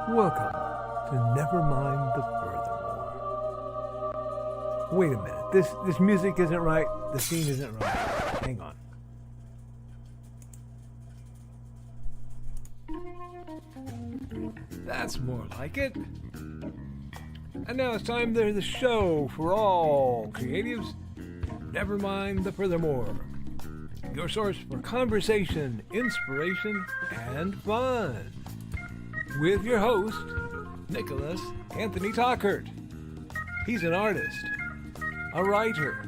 Welcome to Nevermind the Furthermore. Wait a minute. This music isn't right. The scene isn't right. Hang on. That's more like it. And now it's time to the show for all creatives. Nevermind the Furthermore. Your source for conversation, inspiration, and fun. With your host, Nicholas Anthony Tockert. He's an artist, a writer,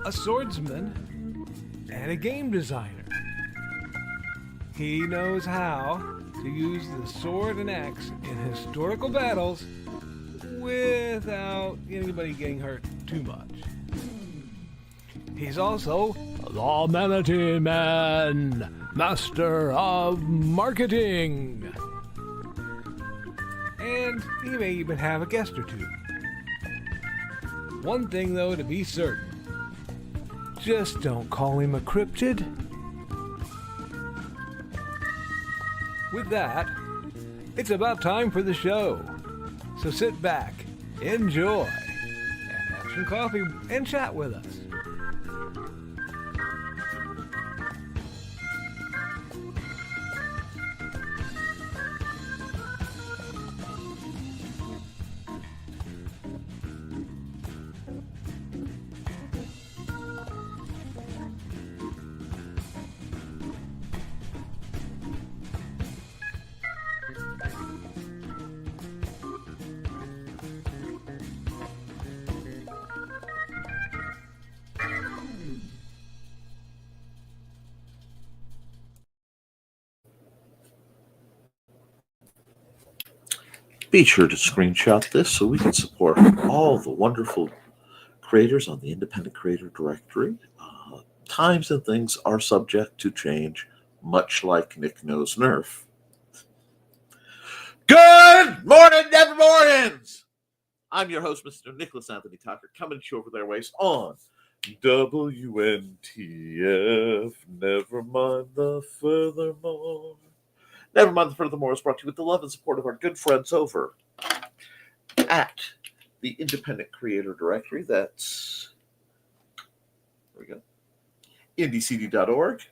a swordsman, and a game designer. He knows how to use the sword and axe in historical battles without anybody getting hurt too much. He's also the Manatee Man, master of marketing. And he may even have a guest or two. One thing, though, to be certain. Just don't call him a cryptid. With that, it's about time for the show. So sit back, enjoy, and have some coffee and chat with us. Be sure to screenshot this so we can support all the wonderful creators on the Independent Creator Directory. Times and things are subject to change, much like Nick Knows Nerf. Good morning, Nevermornings! I'm your host, Mr. Nicholas Anthony Tockert, coming to you over their ways on WNTF, Nevermind the Furthermore. Nevermind the Furthermore is brought to you with the love and support of our good friends over at the Independent Creator Directory. That's, there we go, indiecd.org.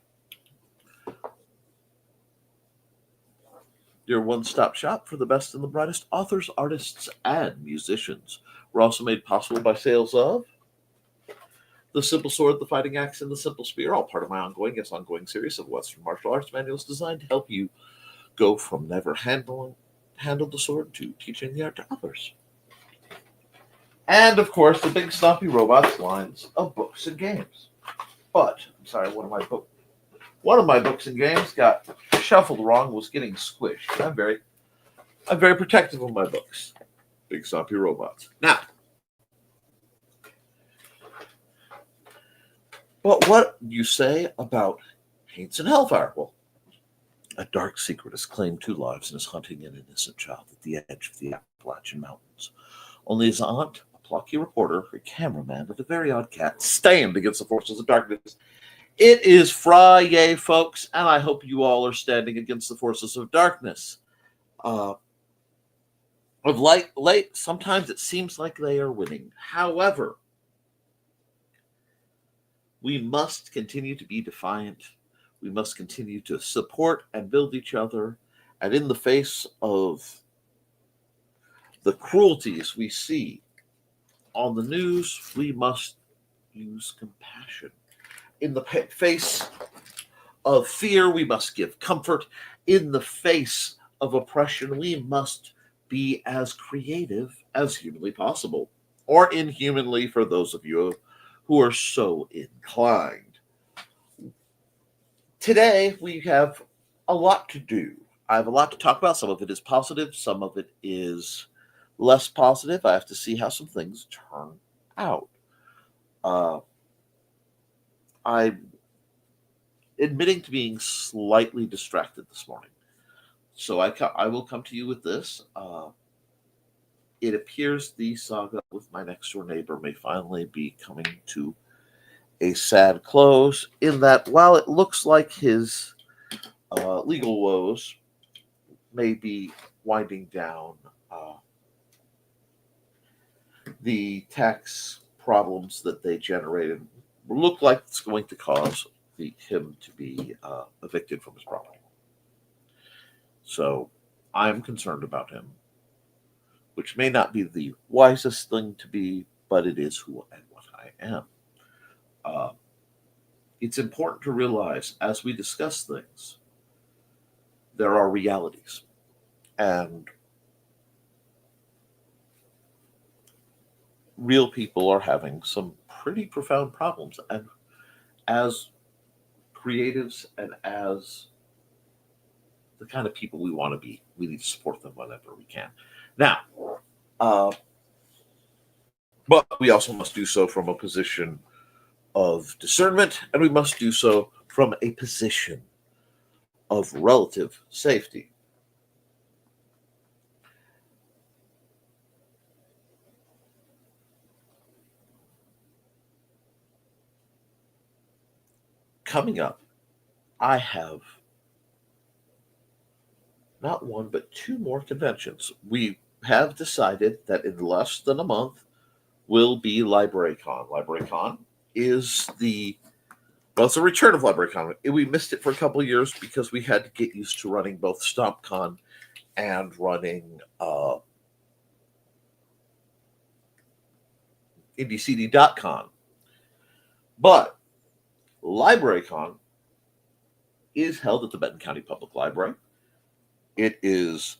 Your one-stop shop for the best and the brightest authors, artists, and musicians. We're also made possible by sales of the Simple Sword, the Fighting Axe, and the Simple Spear, all part of my ongoing series of Western martial arts manuals designed to help you go from never handle the sword to teaching the art to others. And, of course, the Big Stompy Robots lines of books and games. But, I'm sorry, one of my books and games got shuffled wrong, was getting squished. I'm very protective of my books. Big Stompy Robots. Now, but what you say about Haints and Hellfire? Well, a dark secret has claimed 2 lives and is hunting an innocent child at the edge of the Appalachian Mountains. Only his aunt, a plucky reporter, a cameraman, and a very odd cat stand against the forces of darkness. It is Friday, folks, and I hope you all are standing against the forces of darkness. Of late, sometimes it seems like they are winning. However, we must continue to be defiant. We must continue to support and build each other. And in the face of the cruelties we see on the news, we must use compassion. In the face of fear, we must give comfort. In the face of oppression, we must be as creative as humanly possible, or inhumanly for those of you who are so inclined. Today, we have a lot to do. I have a lot to talk about. Some of it is positive. Some of it is less positive. I have to see how some things turn out. I'm admitting to being slightly distracted this morning. So I will come to you with this. It appears the saga with my next-door neighbor may finally be coming to a sad close, in that while it looks like his legal woes may be winding down the tax problems that they generated look like it's going to cause him to be evicted from his property. So I'm concerned about him, which may not be the wisest thing to be, but it is who and what I am. Uh, it's important to realize as we discuss things, there are realities. And real people are having some pretty profound problems. And as creatives and as the kind of people we want to be, we need to support them whenever we can. Now, but we also must do so from a position of discernment, and we must do so from a position of relative safety. Coming up, I have not one but two more conventions. We have decided that in less than a month will be LibraryCon. LibraryCon is it's a return of LibraryCon. We missed it for a couple of years because we had to get used to running both StompCon and running IndieCD.con. But LibraryCon is held at the Benton County Public Library. It is,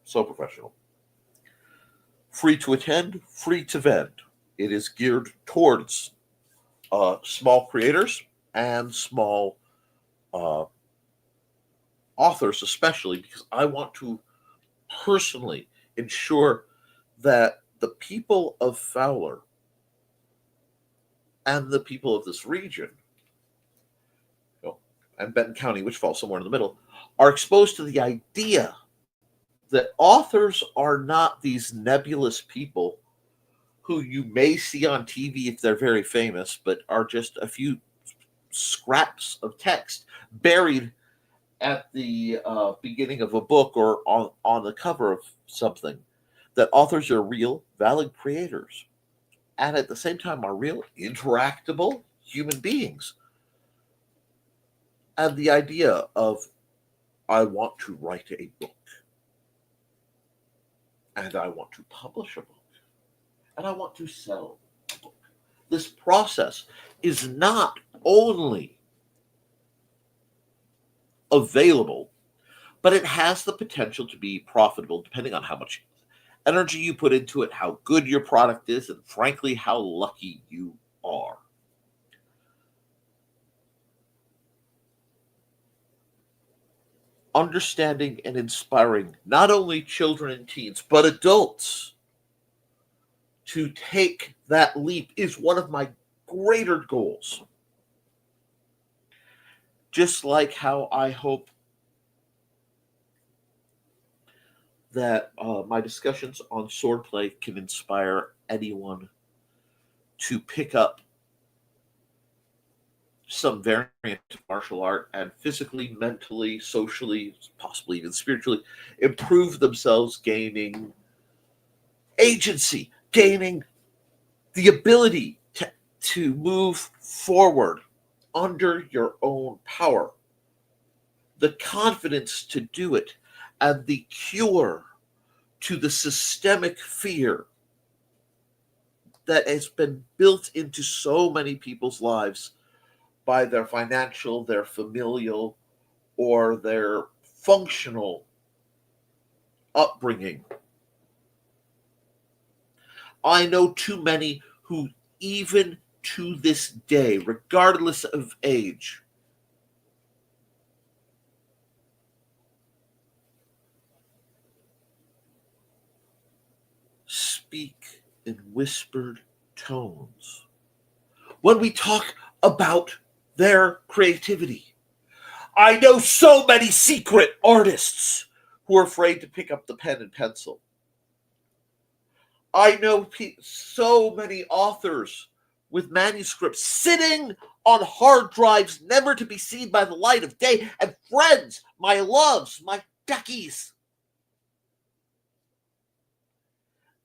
so professional. Free to attend, free to vend. It is geared towards small creators and small authors, especially because I want to personally ensure that the people of Fowler and the people of this region, and Benton County, which falls somewhere in the middle, are exposed to the idea that authors are not these nebulous people who you may see on TV if they're very famous, but are just a few scraps of text buried at the beginning of a book or on the cover of something. That authors are real, valid creators, and at the same time are real, interactable human beings. And the idea of, I want to write a book, and I want to publish a book, and I want to sell a book. This process is not only available, but it has the potential to be profitable depending on how much energy you put into it, how good your product is, and frankly, how lucky you are. Understanding and inspiring not only children and teens, but adults to take that leap is one of my greater goals. Just like how I hope that my discussions on swordplay can inspire anyone to pick up some variant of martial art and physically, mentally, socially, possibly even spiritually improve themselves, gaining agency, gaining the ability to move forward under your own power, the confidence to do it, and the cure to the systemic fear that has been built into so many people's lives by their financial, their familial, or their functional upbringing. I know too many who, even to this day, regardless of age, speak in whispered tones when we talk about their creativity. I know so many secret artists who are afraid to pick up the pen and pencil. I know so many authors with manuscripts sitting on hard drives never to be seen by the light of day, and friends, my loves, my duckies.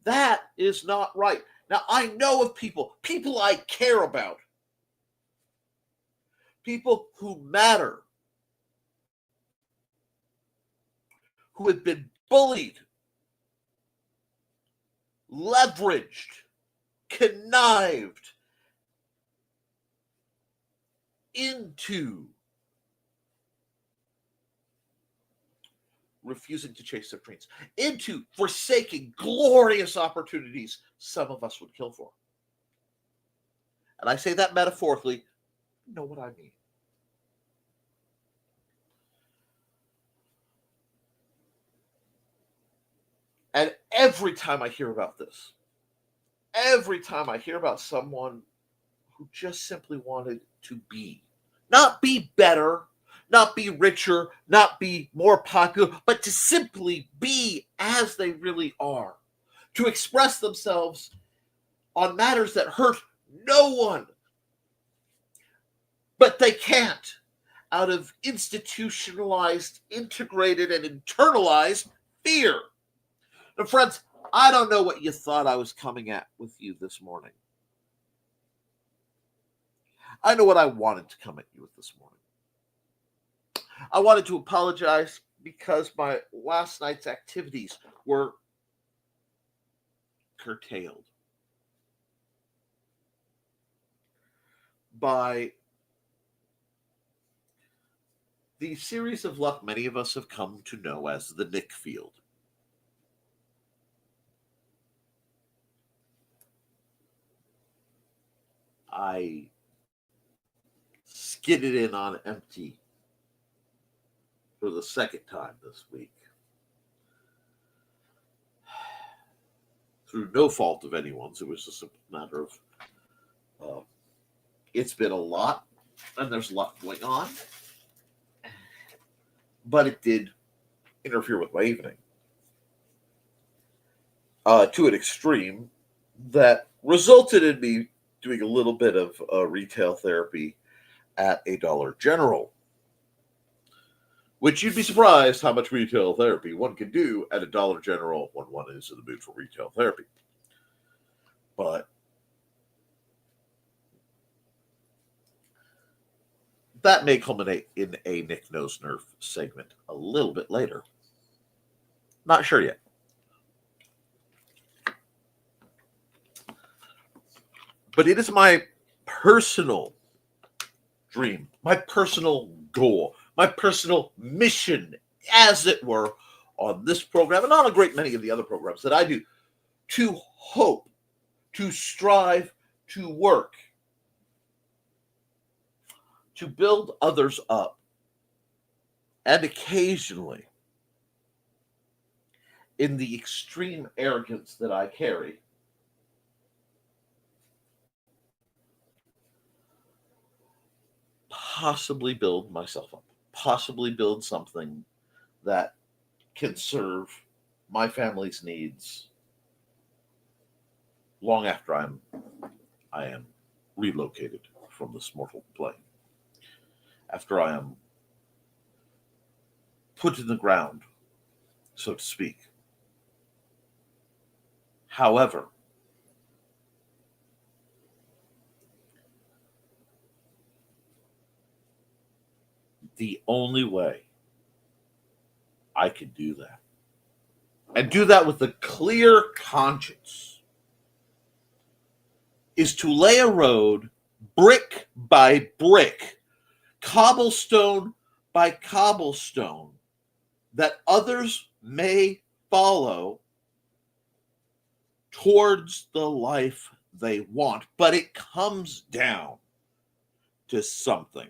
That is not right. Now, I know of people I care about, people who matter, who have been bullied, leveraged, connived into refusing to chase their dreams, into forsaking glorious opportunities some of us would kill for. And I say that metaphorically, you know what I mean. And every time I hear about this, every time I hear about someone who just simply wanted to be, not be better, not be richer, not be more popular, but to simply be as they really are, to express themselves on matters that hurt no one, but they can't, out of institutionalized, integrated, and internalized fear. Now, friends, I don't know what you thought I was coming at with you this morning. I know what I wanted to come at you with this morning. I wanted to apologize because my last night's activities were curtailed by the series of luck many of us have come to know as the Nick Field. I skidded in on empty for the second time this week. Through no fault of anyone's. It was just a matter of it's been a lot, and there's a lot going on. But it did interfere with my evening. To an extreme that resulted in me doing a little bit of retail therapy at a Dollar General. Which you'd be surprised how much retail therapy one can do at a Dollar General when one is in the mood for retail therapy. But that may culminate in a Nick Knows Nerf segment a little bit later. Not sure yet. But it is my personal dream, my personal goal, my personal mission, as it were, on this program and on a great many of the other programs that I do, to hope, to strive, to work, to build others up, and occasionally, in the extreme arrogance that I carry, possibly build myself up, possibly build something that can serve my family's needs long after I am relocated from this mortal plane. After I am put in the ground, so to speak. However, the only way I can do that, and do that with a clear conscience, is to lay a road brick by brick, cobblestone by cobblestone, that others may follow towards the life they want. But it comes down to something.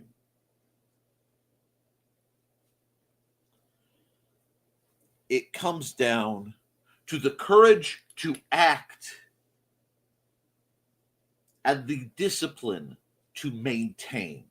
It comes down to the courage to act and the discipline to maintain.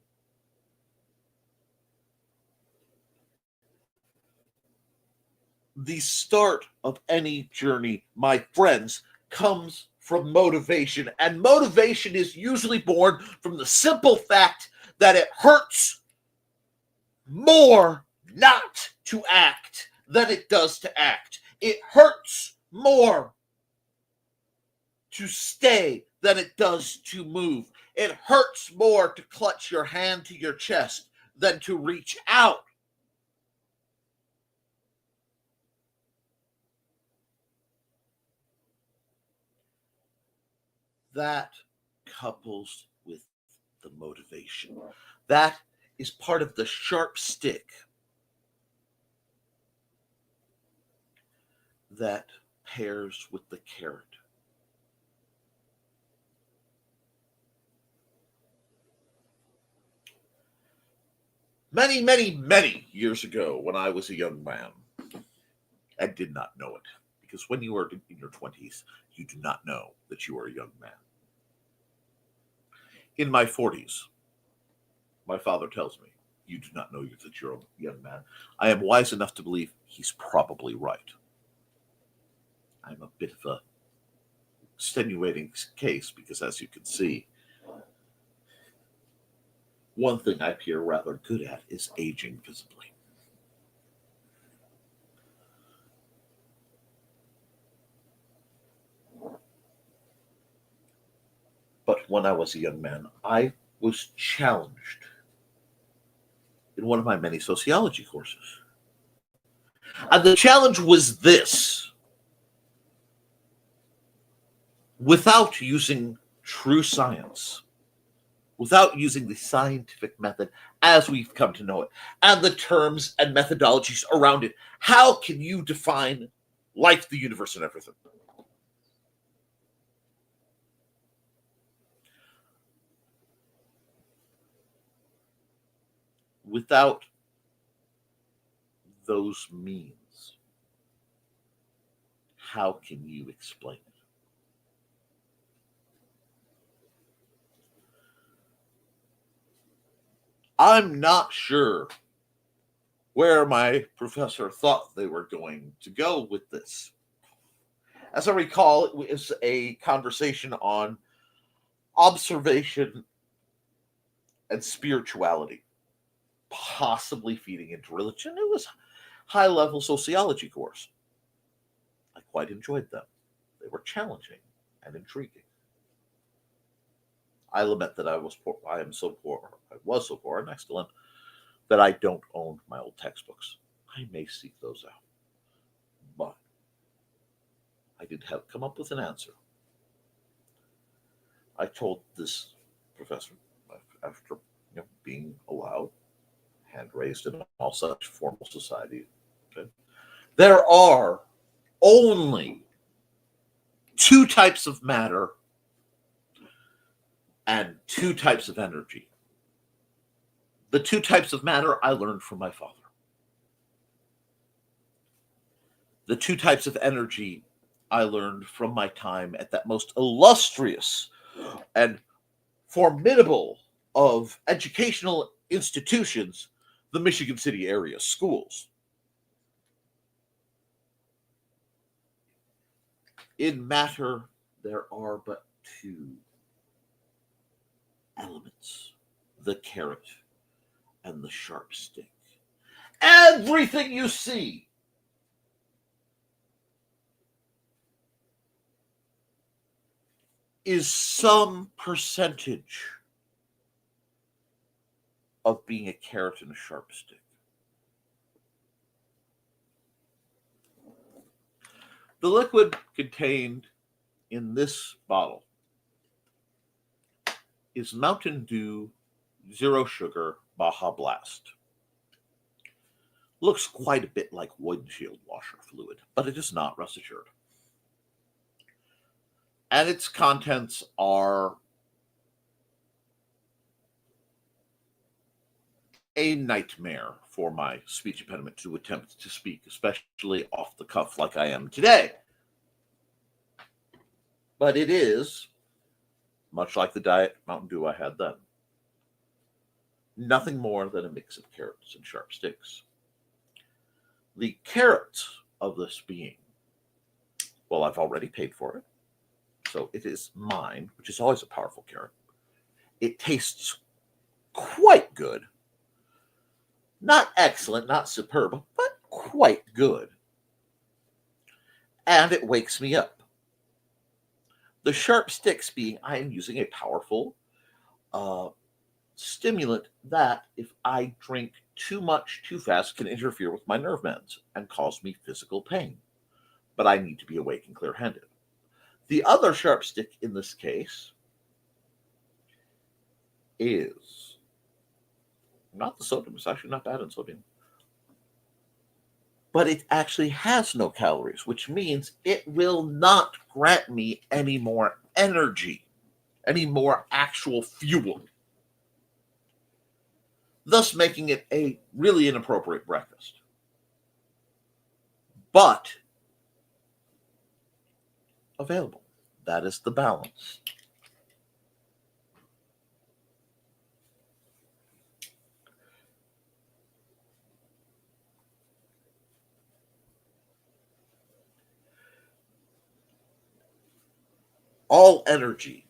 The start of any journey, my friends, comes from motivation. And motivation is usually born from the simple fact that it hurts more not to act than it does to act. It hurts more to stay than it does to move. It hurts more to clutch your hand to your chest than to reach out. That couples with the motivation. That is part of the sharp stick that pairs with the carrot. Many, many, many years ago, when I was a young man, I did not know it. Because when you are in your 20s, you do not know that you are a young man. In my 40s, my father tells me, you do not know that you're a young man. I am wise enough to believe he's probably right. I'm a bit of a extenuating case because, as you can see, one thing I appear rather good at is aging visibly. But when I was a young man, I was challenged in one of my many sociology courses. And the challenge was this: without using true science, without using the scientific method as we've come to know it, and the terms and methodologies around it, how can you define life, the universe, and everything? Without those means, how can you explain it? I'm not sure where my professor thought they were going to go with this. As I recall, it was a conversation on observation and spirituality, possibly feeding into religion. It was a high-level sociology course. I quite enjoyed them. They were challenging and intriguing. I lament that I was poor. I am so poor. I was so poor, and I still am, that I don't own my old textbooks. I may seek those out, but I did have come up with an answer. I told this professor, after being allowed, hand raised in all such formal society, okay, there are only two types of matter and two types of energy. The two types of matter I learned from my father. The two types of energy I learned from my time at that most illustrious and formidable of educational institutions, the Michigan City area schools. In matter, there are but two elements: the carrot and the sharp stick. Everything you see is some percentage of being a carrot and a sharp stick. The liquid contained in this bottle is Mountain Dew Zero Sugar Baja Blast. Looks quite a bit like windshield washer fluid, but it is not, rest assured. And its contents are a nightmare for my speech impediment to attempt to speak, especially off the cuff like I am today. But it is, much like the Diet Mountain Dew I had then, nothing more than a mix of carrots and sharp sticks. The carrots of this being, well, I've already paid for it, so it is mine, which is always a powerful carrot. It tastes quite good. Not excellent, not superb, but quite good. And it wakes me up. The sharp sticks being I am using a powerful stimulant that, if I drink too much too fast, can interfere with my nerve ends and cause me physical pain. But I need to be awake and clear handed. The other sharp stick in this case is not the sodium. It's actually not bad in sodium. But it actually has no calories, which means it will not grant me any more energy, any more actual fuel, thus making it a really inappropriate breakfast. But available. That is the balance. All energy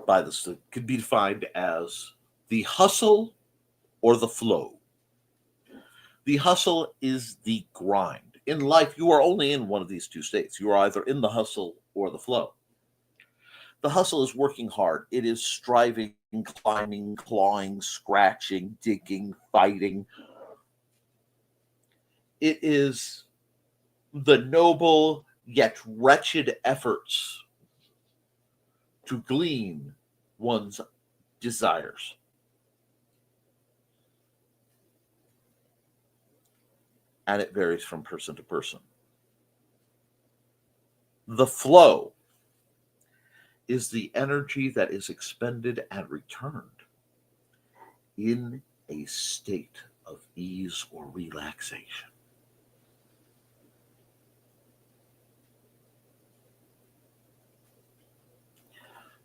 by this could be defined as the hustle or the flow. The hustle is the grind. In life, you are only in one of these two states. You are either in the hustle or the flow. The hustle is working hard. It is striving, climbing, clawing, scratching, digging, fighting. It is the noble yet wretched efforts to glean one's desires. And it varies from person to person. The flow is the energy that is expended and returned in a state of ease or relaxation.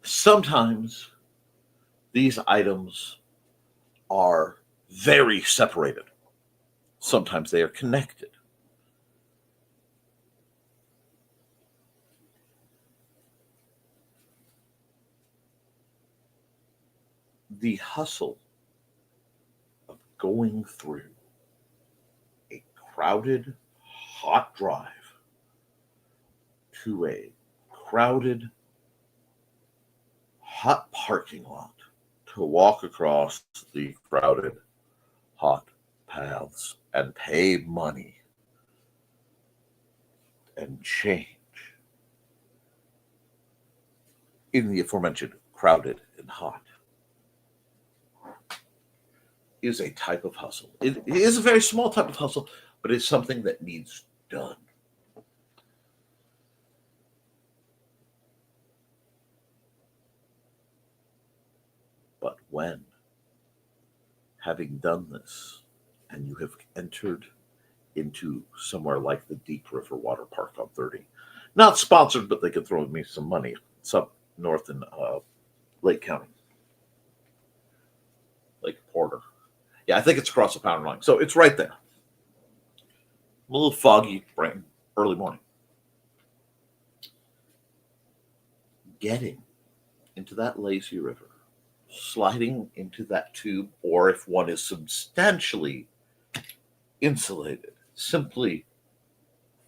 Sometimes these items are very separated. Sometimes they are connected. The hustle of going through a crowded, hot drive to a crowded, hot parking lot to walk across the crowded, hot paths and pay money and change in the aforementioned crowded and hot is a type of hustle. It is a very small type of hustle, but it's something that needs done. But when, having done this, and you have entered into somewhere like the Deep River Water Park on 30, not sponsored, but they could throw me some money. It's up north in Lake County, Lake Porter. Yeah, I think it's across the Power Line. So it's right there. A little foggy brain, early morning. Getting into that lazy river, sliding into that tube, or if one is substantially insulated, simply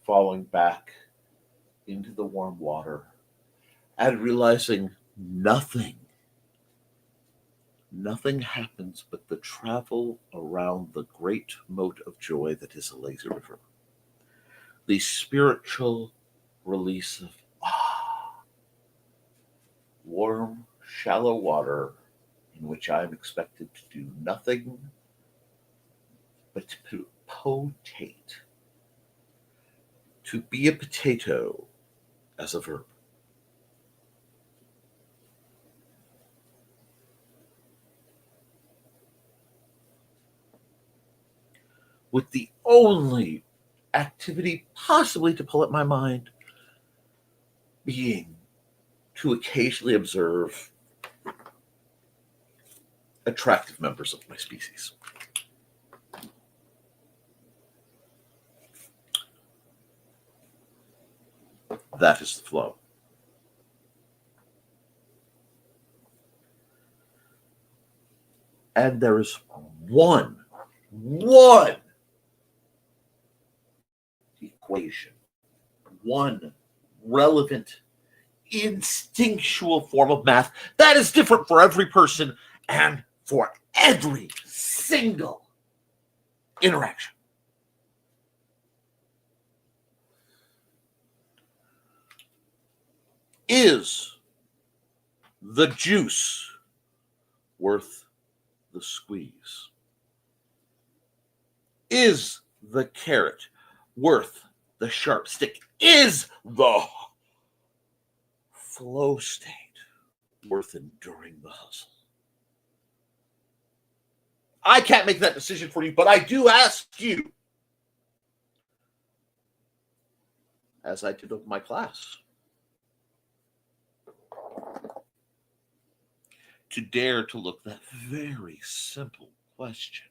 falling back into the warm water and realizing nothing happens but the travel around the great moat of joy that is a lazy river. The spiritual release of warm, shallow water in which I am expected to do nothing but to potate. To be a potato as a verb. With the only activity possibly to pull at my mind being to occasionally observe attractive members of my species. That is the flow. And there is one equation, one relevant instinctual form of math that is different for every person and for every single interaction. Is the juice worth the squeeze? Is the carrot worth the sharp stick? Is the flow state worth enduring the hustle? I can't make that decision for you, but I do ask you, as I did with my class, to dare to look that very simple question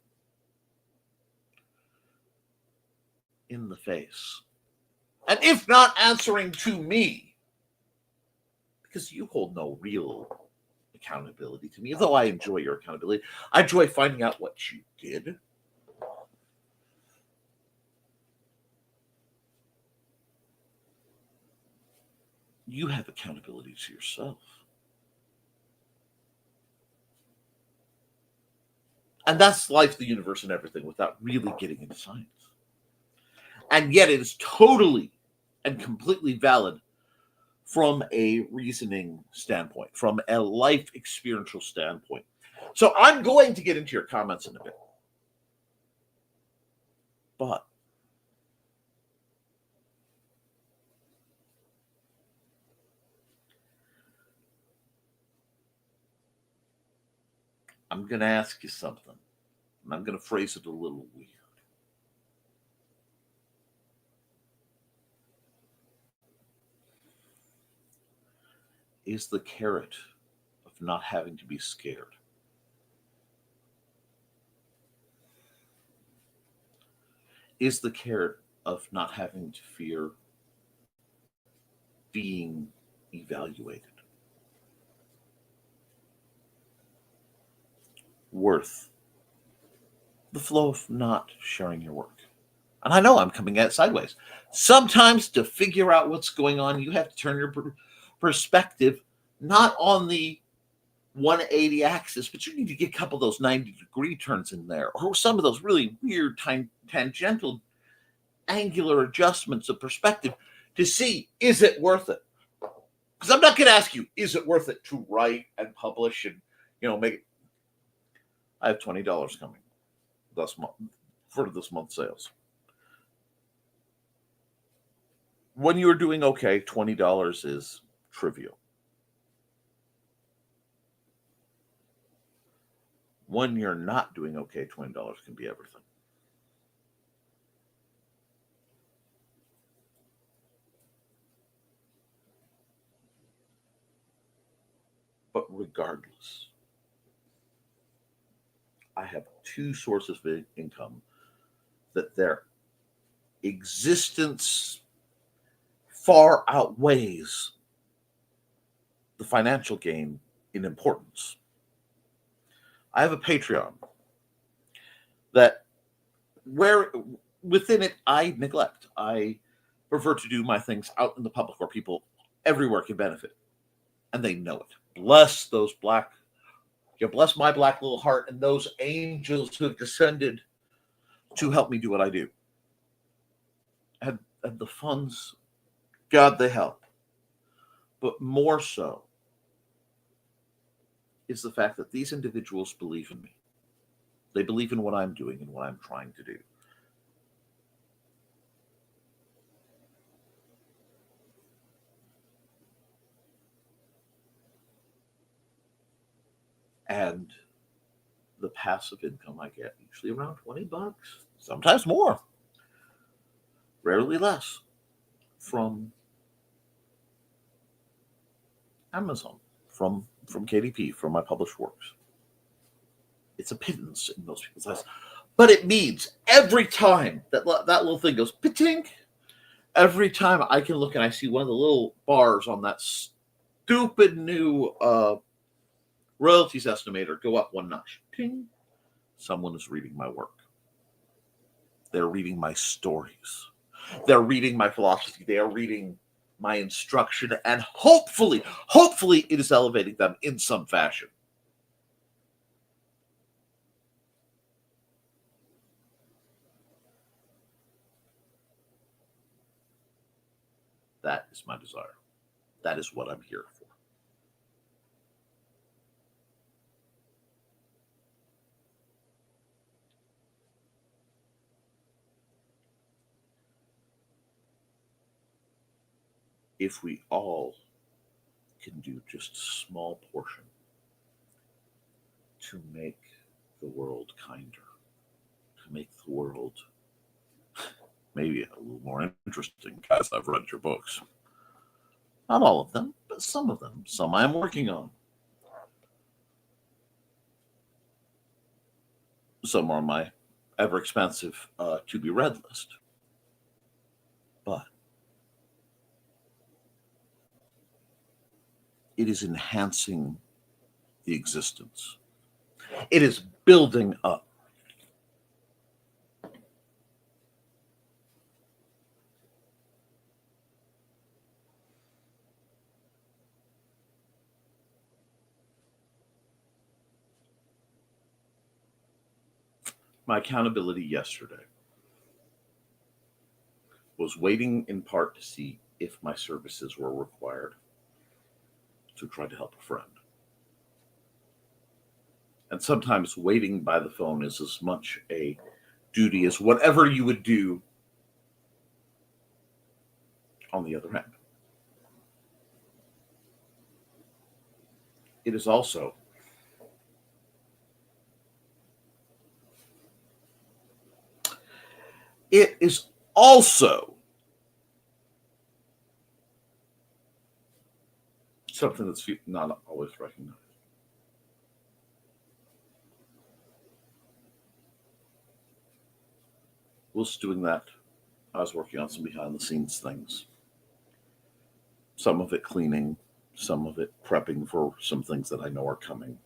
in the face. And if not answering to me, because you hold no real accountability to me, though I enjoy your accountability, I enjoy finding out what you did. You have accountability to yourself. And that's life, the universe, and everything without really getting into science. And yet it is totally and completely valid from a reasoning standpoint, from a life experiential standpoint. So I'm going to get into your comments in a bit. But I'm going to ask you something, and I'm going to phrase it a little weird. Is the carrot of not having to be scared? Is the carrot of not having to fear being evaluated worth the flow of not sharing your work? And I know I'm coming at it sideways. Sometimes to figure out what's going on, you have to turn your perspective not on the 180 axis, but you need to get a couple of those 90-degree turns in there, or some of those really weird tangential angular adjustments of perspective to see, is it worth it? Because I'm not going to ask you, is it worth it to write and publish and, make it. I have $20 coming this month for this month's sales. When you're doing okay, $20 is trivial. When you're not doing okay, $20 can be everything. But regardless, I have two sources of income that their existence far outweighs the financial gain in importance. I have a Patreon that where within it I neglect. I prefer to do my things out in the public where people everywhere can benefit. And they know it. Bless those bless my black little heart and those angels who have descended to help me do what I do. And the funds, God, they help. But more so is the fact that these individuals believe in me. They believe in what I'm doing and what I'm trying to do. And the passive income I get, usually around $20, sometimes more, rarely less, from Amazon, from KDP, from my published works. It's a pittance in most people's eyes. But it means every time that little thing goes pitink, every time I can look and I see one of the little bars on that stupid new royalties estimator go up one notch. Ting, someone is reading my work. They're reading my stories. They're reading my philosophy. They are reading my instruction, and hopefully it is elevating them in some fashion. That is my desire. That is what I'm here for. If we all can do just a small portion to make the world kinder, to make the world maybe a little more interesting, guys, I've read your books. Not all of them, but some of them. Some I'm working on. Some are on my ever expansive to be read list. But it is enhancing the existence. It is building up. My accountability yesterday was waiting in part to see if my services were required to try to help a friend. And sometimes waiting by the phone is as much a duty as whatever you would do on the other end. It is also something that's not always recognized. Whilst doing that, I was working on some behind the scenes things. Some of it cleaning, some of it prepping for some things that I know are coming.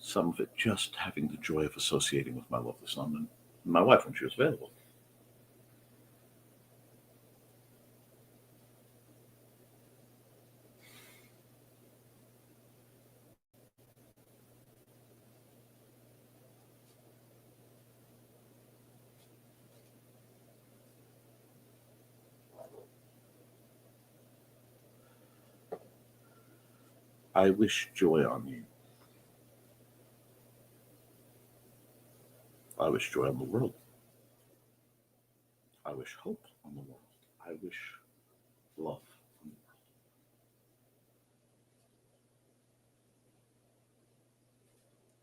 Some of it just having the joy of associating with my lovely son and my wife when she was available. I wish joy on you. I wish joy on the world. I wish hope on the world. I wish love on the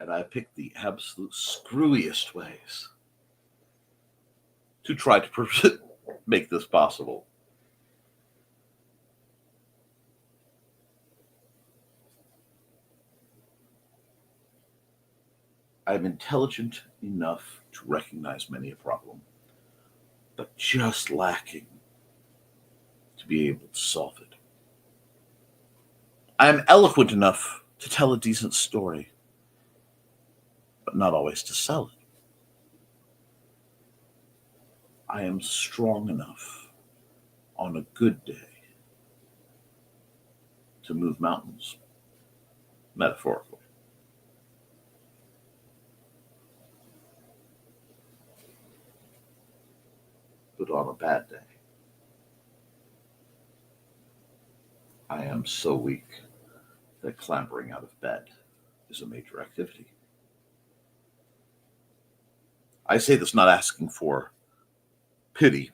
world. And I picked the absolute screwiest ways to try to make this possible. I'm intelligent enough to recognize many a problem, but just lacking to be able to solve it. I am eloquent enough to tell a decent story, but not always to sell it. I am strong enough on a good day to move mountains, metaphorically. But on a bad day, I am so weak that clambering out of bed is a major activity. I say this not asking for pity,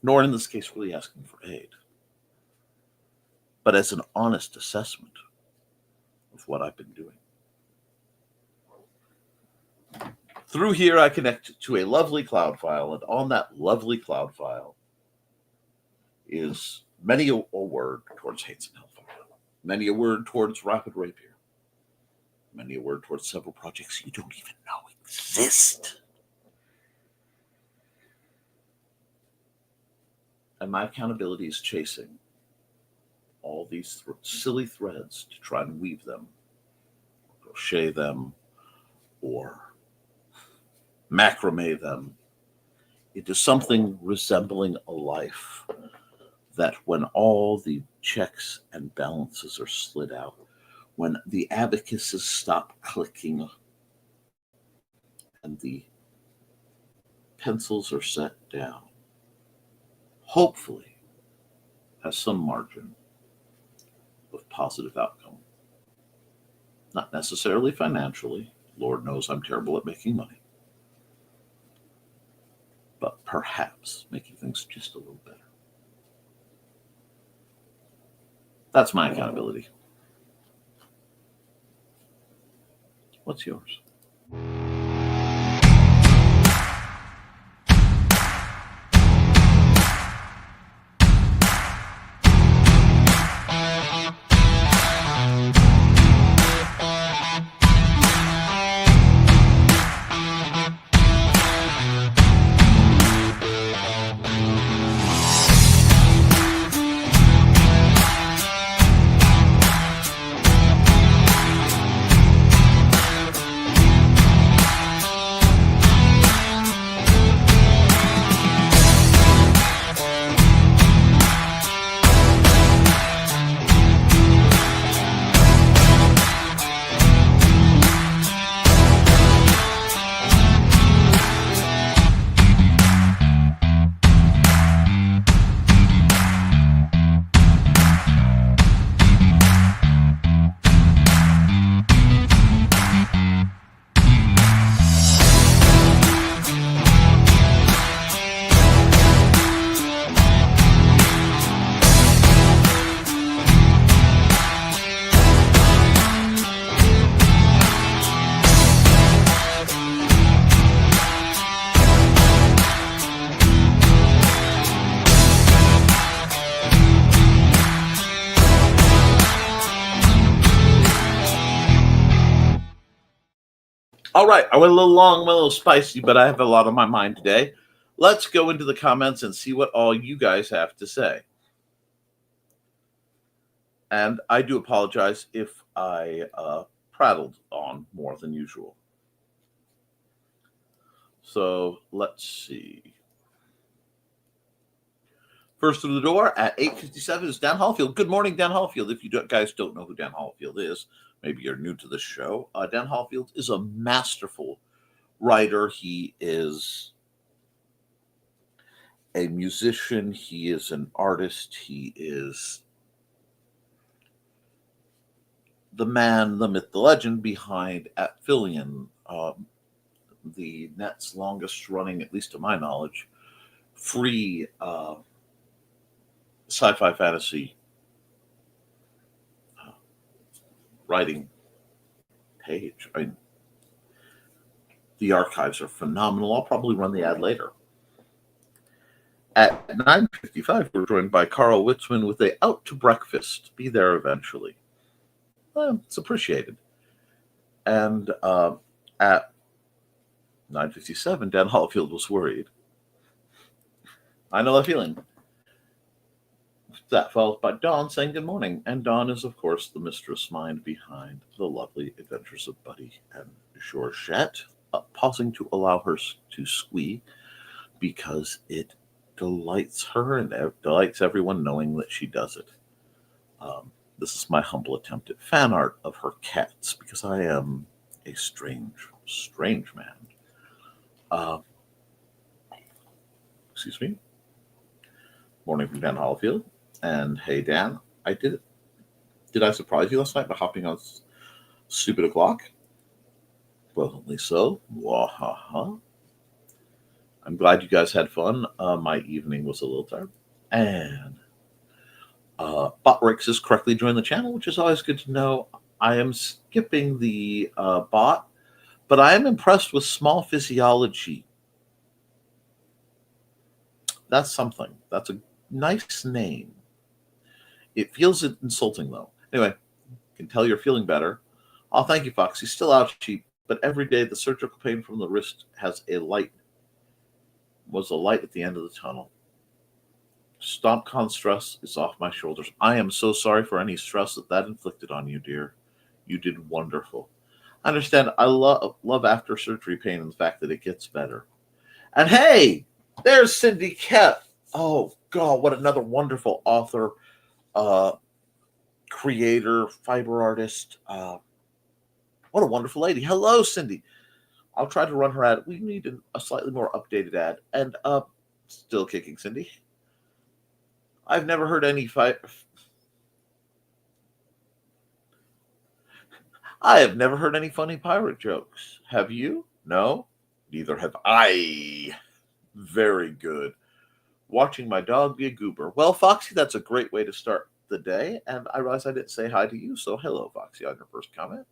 nor in this case really asking for aid, but as an honest assessment of what I've been doing. Through here, I connect to a lovely cloud file, and on that lovely cloud file is many a word towards Hates and Hellfire, many a word towards Rapid Rapier, many a word towards several projects you don't even know exist. And my accountability is chasing all these silly threads to try and weave them crochet them or macrame them into something resembling a life that when all the checks and balances are slid out, when the abacuses stop clicking and the pencils are set down, hopefully has some margin of positive outcome. Not necessarily financially. Lord knows I'm terrible at making money. But perhaps making things just a little better. That's my accountability. What's yours? All right, I went a little long, went a little spicy, but I have a lot on my mind today. Let's go into the comments and see what all you guys have to say. And I do apologize if I prattled on more than usual. So let's see. First through the door at 8:57 is Dan Hallfield. Good morning, Dan Hallfield. If you guys don't know who Dan Hallfield is, maybe you're new to the show. Dan Hallfield is a masterful writer. He is a musician. He is an artist. He is the man, the myth, the legend behind At Fillion, the net's longest running, at least to my knowledge, free sci-fi fantasy writing page. I mean, the archives are phenomenal. I'll probably run the ad later. At 9:55, we're joined by Carl Witzman with a Out to Breakfast. Be there eventually. Well, it's appreciated. And at 9:57, Dan Hallfield was worried. I know that feeling. That followed by Dawn saying good morning. And Dawn is, of course, the mistress mind behind the lovely adventures of Buddy and Georgette, pausing to allow her to squee because it delights her and delights everyone knowing that she does it. This is my humble attempt at fan art of her cats because I am a strange man. Excuse me. Morning from Dan Hallfield. And hey, Dan, I did it. Did I surprise you last night by hopping on stupid o'clock? Pleasantly so. Wahaha. I'm glad you guys had fun. My evening was a little tired. And Botrex has correctly joined the channel, which is always good to know. I am skipping the bot, but I am impressed with small physiology. That's something. That's a nice name. It feels insulting, though. Anyway, can tell you're feeling better. Oh, thank you, Foxy. Still out cheap, but every day the surgical pain from the wrist was a light at the end of the tunnel. StompCon stress is off my shoulders. I am so sorry for any stress that inflicted on you, dear. You did wonderful. I understand. I love after surgery pain and the fact that it gets better. And hey, there's Cindy Koepp. Oh God, what another wonderful author, uh, creator, fiber artist. What a wonderful lady. Hello, Cindy. I'll try to run her ad. We need a slightly more updated ad. And still kicking, Cindy. I've never heard any I have never heard any funny pirate jokes. Have you? No? Neither have I. Very good. Watching my dog be a goober. Well, Foxy, that's a great way to start the day. And I realize I didn't say hi to you. So hello, Foxy, on your first comment.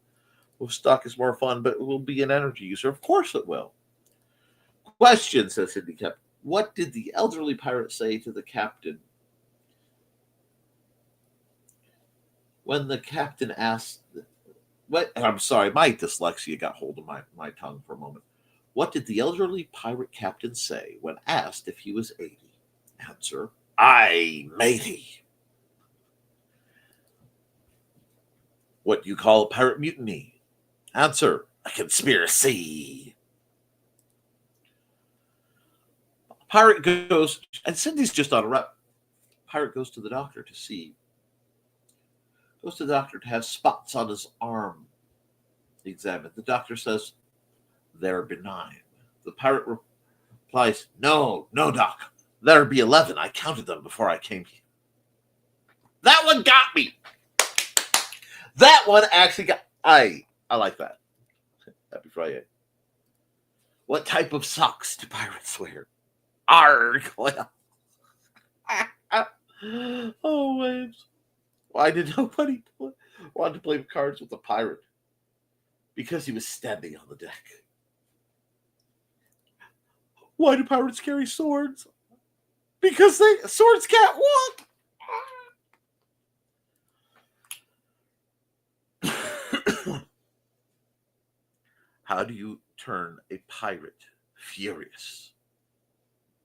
Well, stock is more fun, but it will be an energy user. Of course it will. Question, says Cindy Koepp. What did the elderly pirate say to the captain when the captain asked... What? I'm sorry, my dyslexia got hold of my tongue for a moment. What did the elderly pirate captain say when asked if he was 80? Answer, aye, matey. What do you call a pirate mutiny? Answer, a conspiracy. Pirate goes, and Cindy's just on a rep. Pirate goes to the doctor to have spots on his arm examined. The doctor says, they're benign. The pirate replies, no, doc. There'd be 11. I counted them before I came here. That one got me. That one actually got... I like that. Happy Friday. What type of socks do pirates wear? Arg. Oh, waves. Why did nobody want to play cards with a pirate? Because he was standing on the deck. Why do pirates carry swords? Because swords can't walk. How do you turn a pirate furious?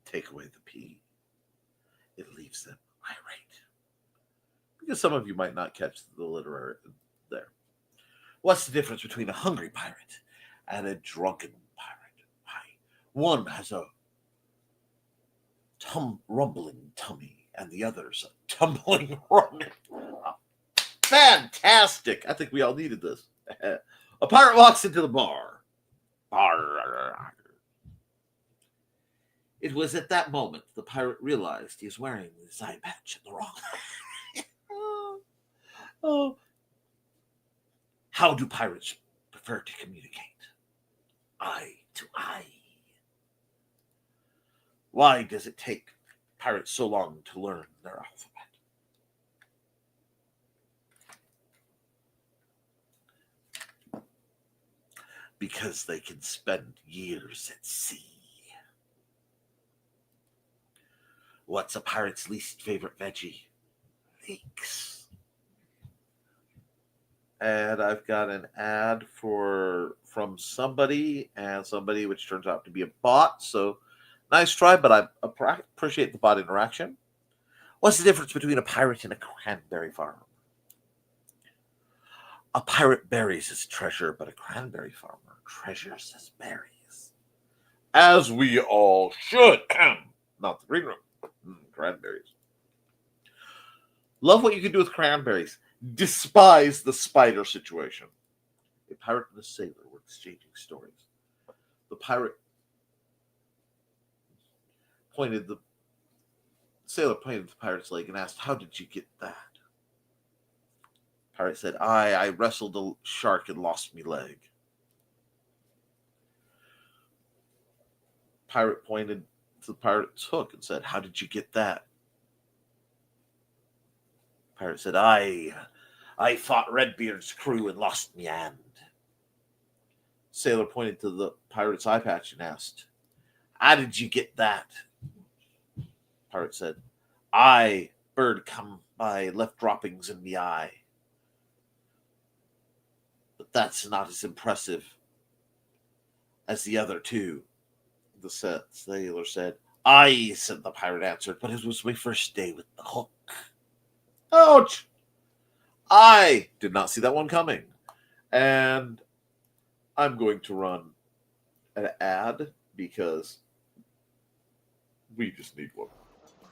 Take away the P. It leaves them irate. Because some of you might not catch the literary there. What's the difference between a hungry pirate and a drunken pirate? One has a rumbling tummy, and the other's a tumbling rumbling. Fantastic! I think we all needed this. A pirate walks into the bar. It was at that moment the pirate realized he was wearing his eye patch in the wrong. Oh. How do pirates prefer to communicate? Eye to eye. Why does it take pirates so long to learn their alphabet? Because they can spend years at sea. What's a pirate's least favorite veggie? Leeks. And I've got an ad from somebody which turns out to be a bot. So nice try, but I appreciate the bot interaction. What's the difference between a pirate and a cranberry farmer? A pirate buries his treasure, but a cranberry farmer treasures his berries. As we all should. Not the green room. Cranberries. Love what you can do with cranberries. Despise the spider situation. A pirate and a sailor were exchanging stories. The sailor pointed the pirate's leg and asked, how did you get that? Pirate said, I wrestled a shark and lost me leg. Pirate pointed to the pirate's hook and said, how did you get that? Pirate said, I fought Redbeard's crew and lost me hand. Sailor pointed to the pirate's eye patch and asked, how did you get that? Pirate said, bird come by, left droppings in me eye. But that's not as impressive as the other two. The sailor said, aye, said the pirate answered, but it was my first day with the hook. Ouch! I did not see that one coming. And I'm going to run an ad because we just need one.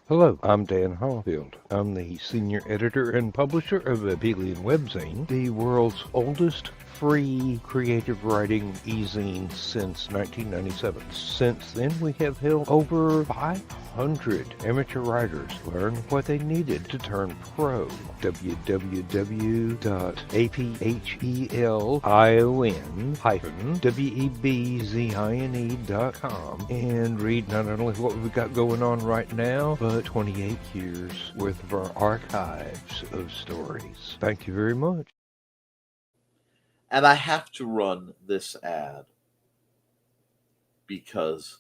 Hello, I'm Dan Hallfield. I'm the senior editor and publisher of Abelian Webzine, the world's oldest free creative writing e-zine since 1997. Since then, we have helped over 500 amateur writers learn what they needed to turn pro. www.aphelion-webzine.com and read not only what we've got going on right now, but 28 years worth of our archives of stories. Thank you very much. And I have to run this ad because,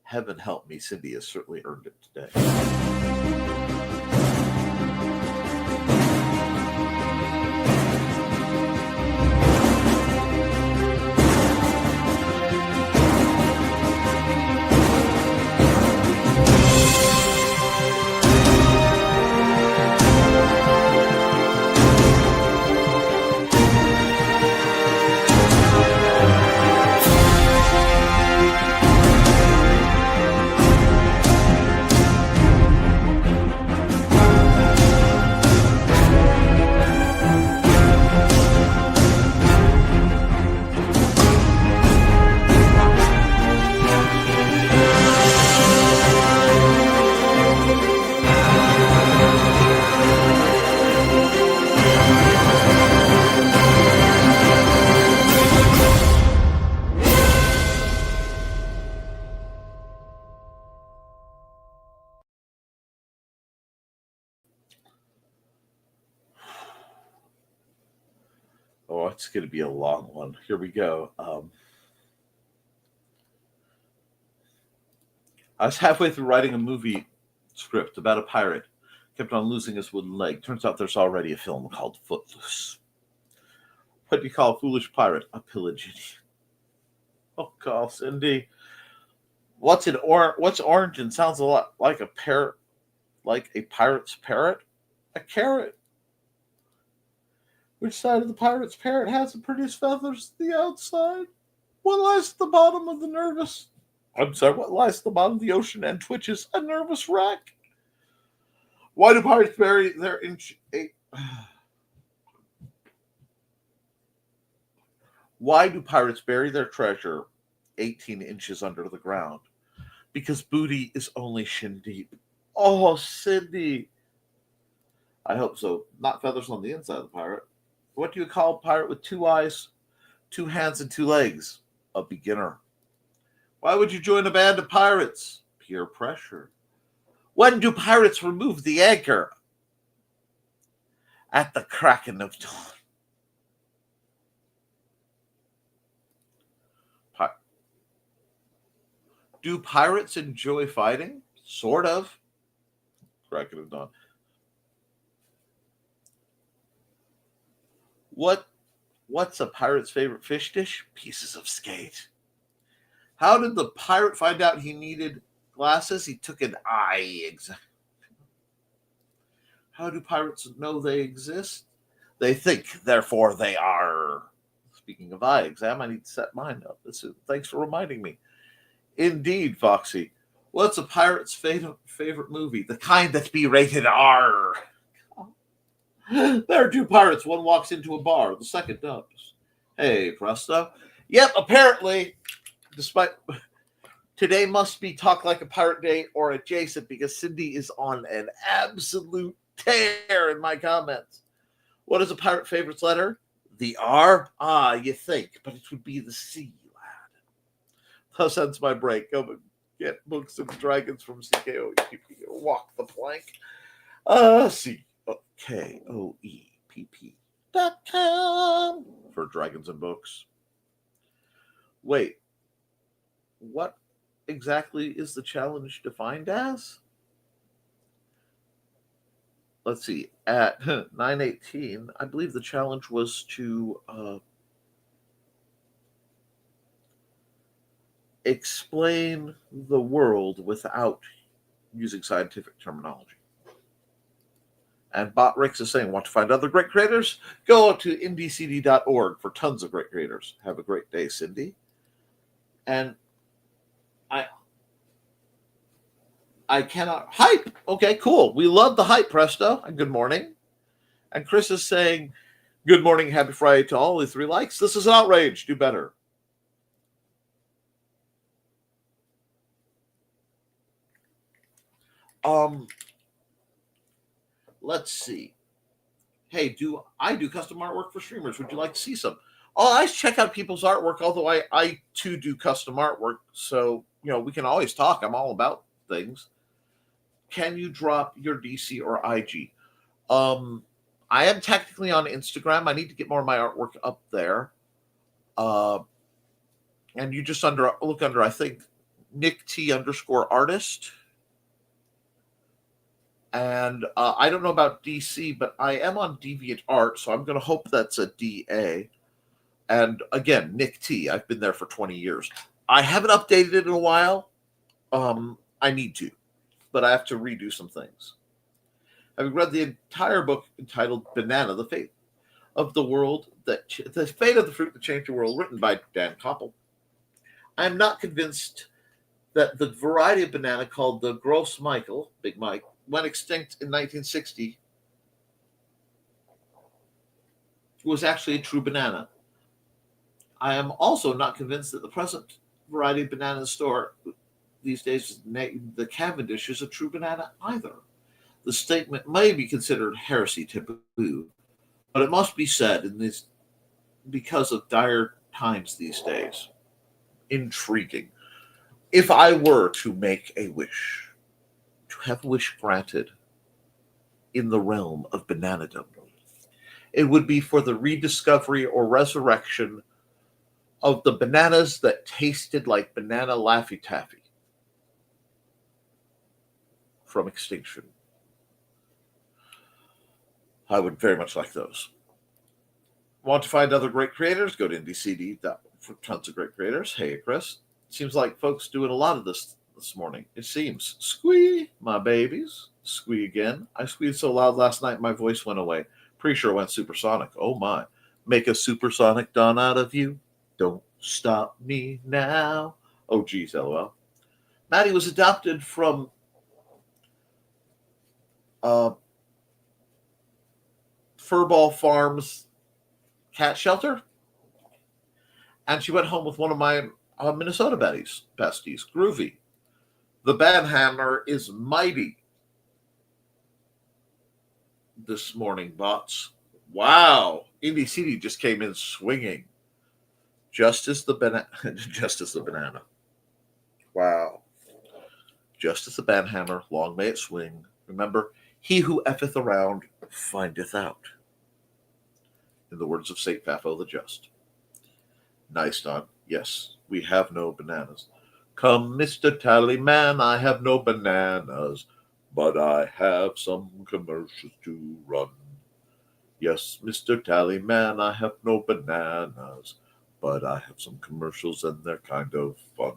heaven help me, Cindy has certainly earned it today. Oh, it's going to be a long one. Here we go. I was halfway through writing a movie script about a pirate. Kept on losing his wooden leg. Turns out there's already a film called Footloose. What do you call a foolish pirate? A pillage idiot. Oh, God, Cindy. What's orange and sounds a lot like a parrot, like a pirate's parrot? A carrot. Which side of the pirate's parrot has the prettiest feathers? The outside. What lies at the bottom of the nervous? I'm sorry, what lies at the bottom of the ocean and twitches? A nervous wreck. Why do pirates bury their Why do pirates bury their treasure 18 inches under the ground? Because booty is only shin deep. Oh, Cindy. I hope so. Not feathers on the inside of the pirate. What do you call a pirate with 2 eyes, 2 hands, and 2 legs? A beginner. Why would you join a band of pirates? Peer pressure. When do pirates remove the anchor? At the cracking of dawn. Do pirates enjoy fighting? Sort of. Cracking of dawn. What's a pirate's favorite fish dish? Pieces of skate. How did the pirate find out he needed glasses? He took an eye exam. How do pirates know they exist? They think, therefore they are. Speaking of eye exam, I need to set mine up. Thanks for reminding me. Indeed, Foxy. What's a pirate's favorite movie? The kind that be rated R. There are 2 pirates. One walks into a bar. The second does. Hey, presto. Yep, apparently, despite today must be Talk Like a Pirate Day or adjacent because Cindy is on an absolute tear in my comments. What is a pirate favorite's letter? The R? Ah, you think, but it would be the C, lad. Thus ends my break. Go get Books of Dragons from CKO. Walk the plank. C. KOEPP.com for Dragons and Books. Wait, what exactly is the challenge defined as? Let's see, at 9:18, I believe the challenge was to explain the world without using scientific terminology. And Bot Ricks is saying, want to find other great creators? Go to indiecd.org for tons of great creators. Have a great day, Cindy. And I cannot hype. Okay, cool. We love the hype, Presto. And good morning. And Chris is saying, good morning, happy Friday to all. With 3 likes. This is an outrage. Do better. Let's see. Hey, I do custom artwork for streamers? Would you like to see some? Oh, I check out people's artwork, although I too do custom artwork. So, we can always talk. I'm all about things. Can you drop your DC or IG? I am technically on Instagram. I need to get more of my artwork up there. And you just look under, I think, Nick_T_artist. And I don't know about DC, but I am on DeviantArt, so I'm going to hope that's a DA. And again, Nick T. I've been there for 20 years. I haven't updated it in a while. I need to, but I have to redo some things. Having read the entire book entitled Banana, The Fate of the Fruit That Changed the World, written by Dan Koppel, I am not convinced that the variety of banana called the Gross Michael, Big Mike, went extinct in 1960 was actually a true banana. I am also not convinced that the present variety of banana in the store these days, the Cavendish, is a true banana either. The statement may be considered heresy taboo, but it must be said because of dire times these days. Intriguing. If I were to make a wish, to have a wish granted in the realm of bananadom, it would be for the rediscovery or resurrection of the bananas that tasted like banana Laffy Taffy from extinction. I would very much like those. Want to find other great creators? Go to IndieCD for tons of great creators. Hey, Chris. Seems like folks doing a lot of this morning. It seems. Squee, my babies. Squee again. I squeezed so loud last night my voice went away. Pretty sure it went supersonic. Oh my. Make a supersonic dawn out of you. Don't stop me now. Oh geez, LOL. Maddie was adopted from Furball Farms cat shelter. And she went home with one of my Minnesota besties, Groovy. The banhammer is mighty this morning, bots. Wow. IndieCD just came in swinging. Just as the banana. Wow. Just as the banhammer, long may it swing. Remember, he who effeth around findeth out. In the words of St. Papho the Just. Nice, Don. Yes, we have no bananas. Come, Mr. Tallyman, I have no bananas, but I have some commercials to run. Yes, Mr. Tallyman, I have no bananas, but I have some commercials and they're kind of fun.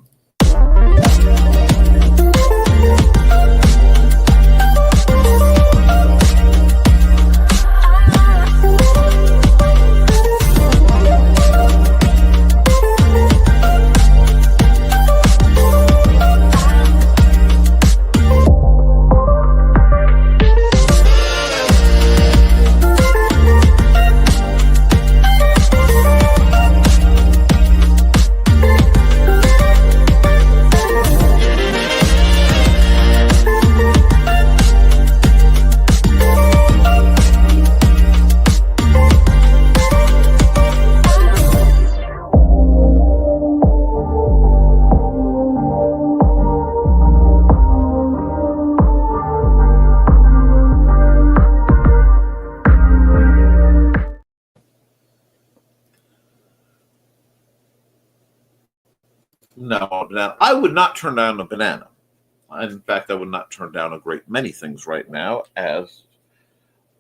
No, I would not turn down a banana. In fact, I would not turn down a great many things right now, as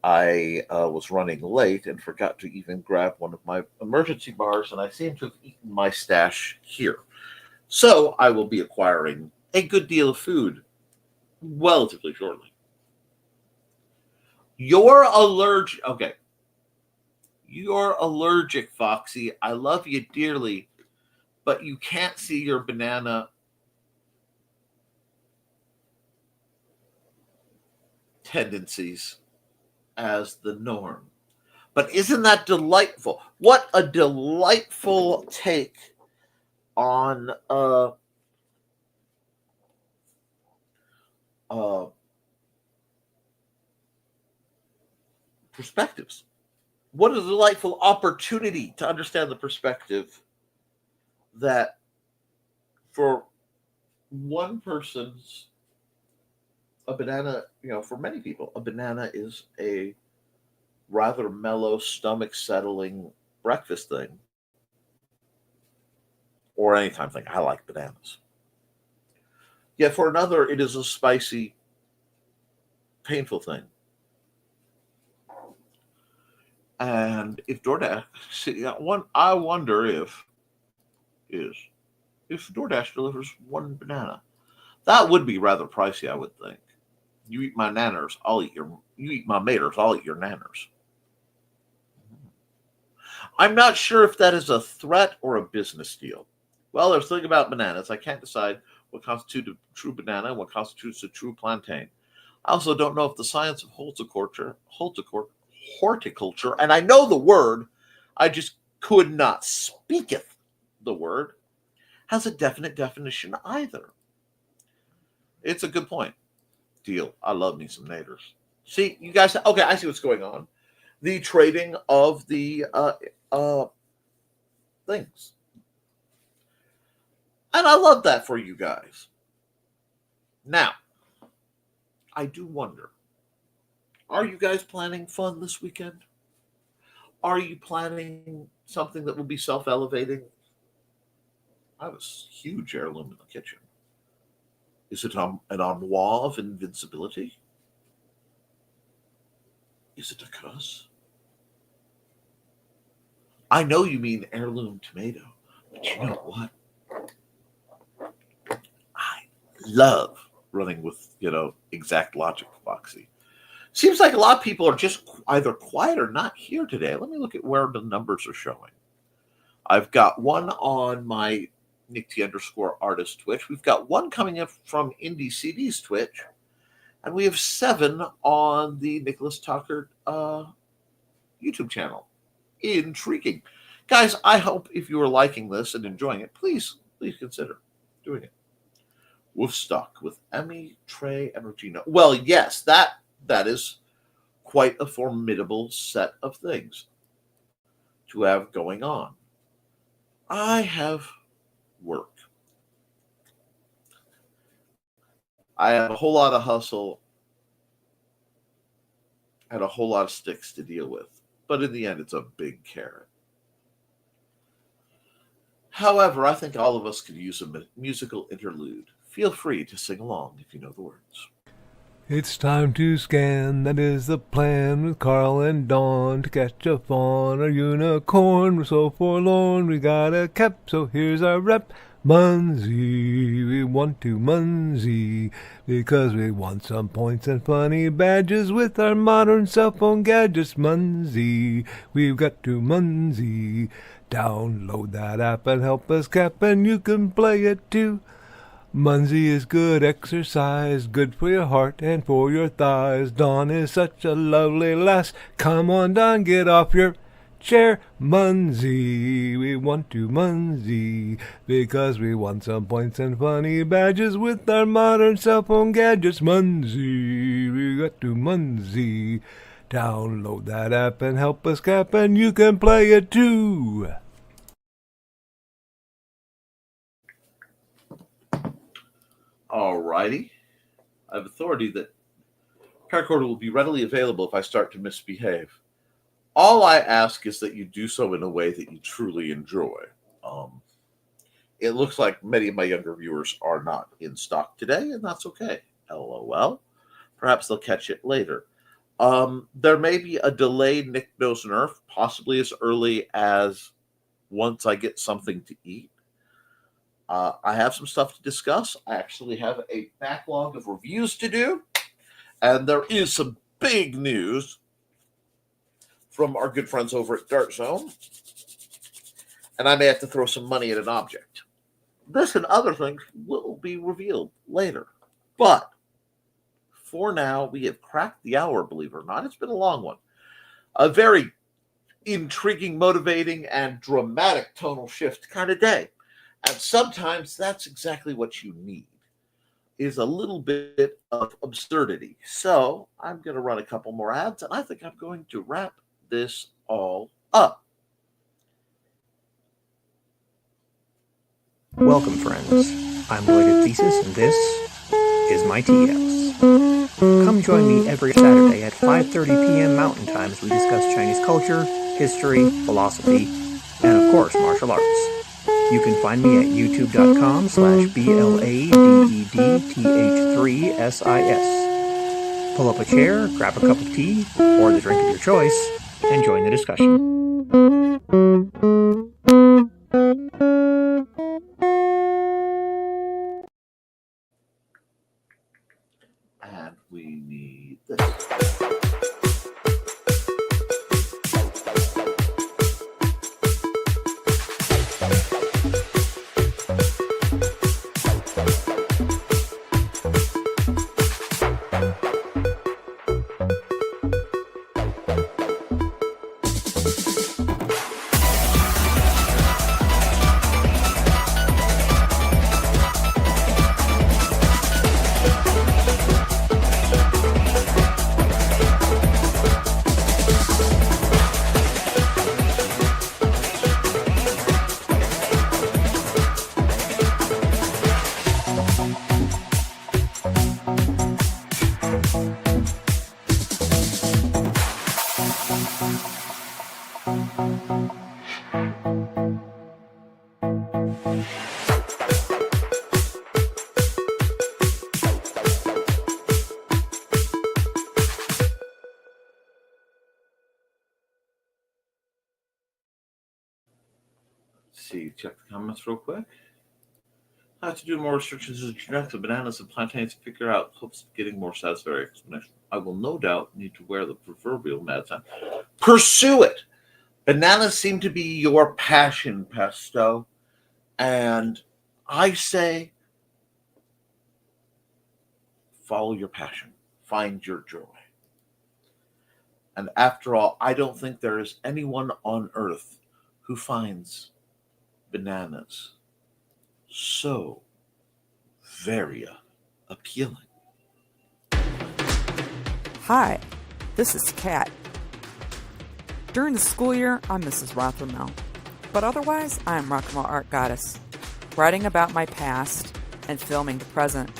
I was running late and forgot to even grab one of my emergency bars, and I seem to have eaten my stash here. So I will be acquiring a good deal of food relatively shortly. You're allergic. Okay. You're allergic, Foxy. I love you dearly, but you can't see your banana tendencies as the norm. But isn't that delightful? What a delightful take on uh, perspectives. What a delightful opportunity to understand the perspective that for one person's a banana, for many people, a banana is a rather mellow, stomach settling breakfast thing or anytime thing. I like bananas. Yet for another, it is a spicy, painful thing. And if DoorDash, I wonder if DoorDash delivers one banana, that would be rather pricey, I would think. You eat my nanners, I'll eat your. You eat my maters, I'll eat your nanners. I'm not sure if that is a threat or a business deal. Well, there's the thing about bananas. I can't decide what constitutes a true banana and what constitutes a true plantain. I also don't know if the science of horticulture, and I know the word, I just could not speaketh the word, has a definite definition either. It's a good point. Deal. I love me some naders. See, you guys, okay, I see what's going on. The trading of the things. And I love that for you guys. Now, I do wonder, are you guys planning fun this weekend? Are you planning something that will be self-elevating? I have a huge heirloom in the kitchen. Is it an armoire of invincibility? Is it a curse? I know you mean heirloom tomato, but you know what? I love running with, exact logic, Foxy. Seems like a lot of people are just either quiet or not here today. Let me look at where the numbers are showing. I've got one on my Nick_artist Twitch. We've got one coming up from Indie CD's Twitch. And we have 7 on the Nicholas Tockert YouTube channel. Intriguing. Guys, I hope if you are liking this and enjoying it, please consider doing it. Woofstock with Emmy, Trey, and Regina. Well, yes, that is quite a formidable set of things to have going on. I have work. I have a whole lot of hustle and a whole lot of sticks to deal with. But in the end, it's a big carrot. However, I think all of us could use a musical interlude. Feel free to sing along if you know the words. It's time to scan, that is the plan, with Carl and Dawn to catch a fawn or unicorn. We're so forlorn, we got a Koepp, so here's our rep. Munsey, we want to Munsey, because we want some points and funny badges with our modern cell phone gadgets. Munsey, we've got to Munsey. Download that app and help us Koepp, and you can play it too. Munsey is good exercise, good for your heart and for your thighs. Dawn is such a lovely lass. Come on, Dawn, get off your chair. Munsey, we want to Munsey, because we want some points and funny badges with our modern cell phone gadgets. Munsey, we got to Munsey. Download that app and help us Koepp, and you can play it too. Alrighty. I have authority that paracord will be readily available if I start to misbehave. All I ask is that you do so in a way that you truly enjoy. It looks like many of my younger viewers are not in stock today, and that's okay. LOL. Perhaps they'll catch it later. There may be a delayed Nick Knows Nerf, possibly as early as once I get something to eat. I have some stuff to discuss. I actually have a backlog of reviews to do, and there is some big news from our good friends over at Dart Zone, and I may have to throw some money at an object. This and other things will be revealed later. But for now, we have cracked the hour, believe it or not. It's been a long one. A very intriguing, motivating, and dramatic tonal shift kind of day. And sometimes that's exactly what you need, is a little bit of absurdity. So I'm going to run a couple more ads, and I think I'm going to wrap this all up. Welcome, friends. I'm Lloyd at Thesis, and this is my TS. Come join me every Saturday at 5:30 p.m. Mountain Time as we discuss Chinese culture, history, philosophy, and of course, martial arts. You can find me at youtube.com/BLADDTH3SIS. Pull up a chair, grab a cup of tea, or the drink of your choice, and join the discussion. And we need this. See, check the comments real quick. I have to do more restrictions to genetics of bananas and plantains to figure out hopes of getting more satisfactory explanation. I will no doubt need to wear the proverbial mad sign. Pursue it! Bananas seem to be your passion, Pesto. And I say, follow your passion. Find your joy. And after all, I don't think there is anyone on earth who finds bananas so very appealing. Hi, this is Kat. During the school year, I'm Mrs. Rothermel, but otherwise, I'm Rock and Roll Art Goddess, writing about my past and filming the present.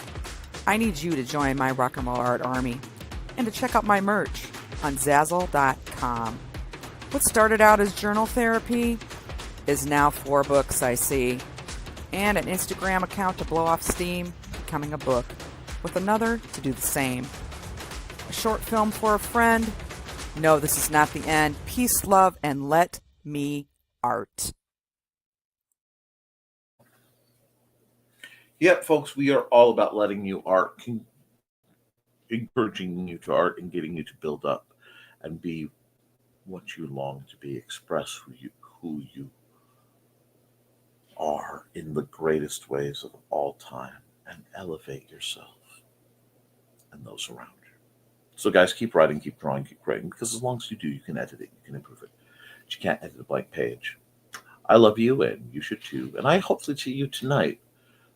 I need you to join my Rock and Roll Art army and to check out my merch on Zazzle.com. What started out as journal therapy is now 4 books, I see, and an Instagram account to blow off steam, becoming a book, with another to do the same. A short film for a friend. No, this is not the end. Peace, love, and let me art. Yep, folks, we are all about letting you art, encouraging you to art, and getting you to build up and be what you long to be, express who you are in the greatest ways of all time, and elevate yourself and those around you. So guys, keep writing, keep drawing, keep creating, because as long as you do, you can edit it, you can improve it. But you can't edit a blank page. I love you, and you should too, and I hopefully see you tonight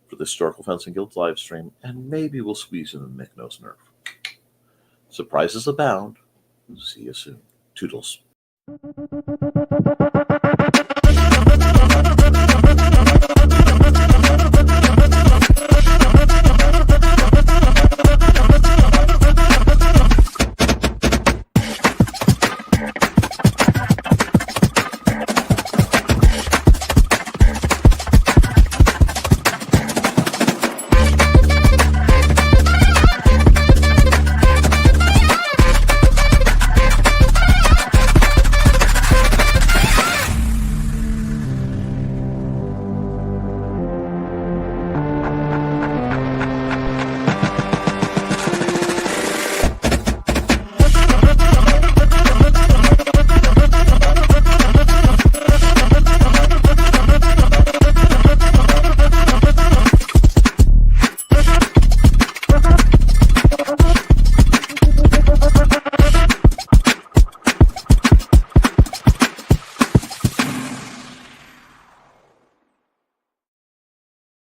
for the Historical Fencing Guild's live stream, and maybe we'll squeeze in the Nick Knows Nerf. Surprises abound. See you soon. Toodles.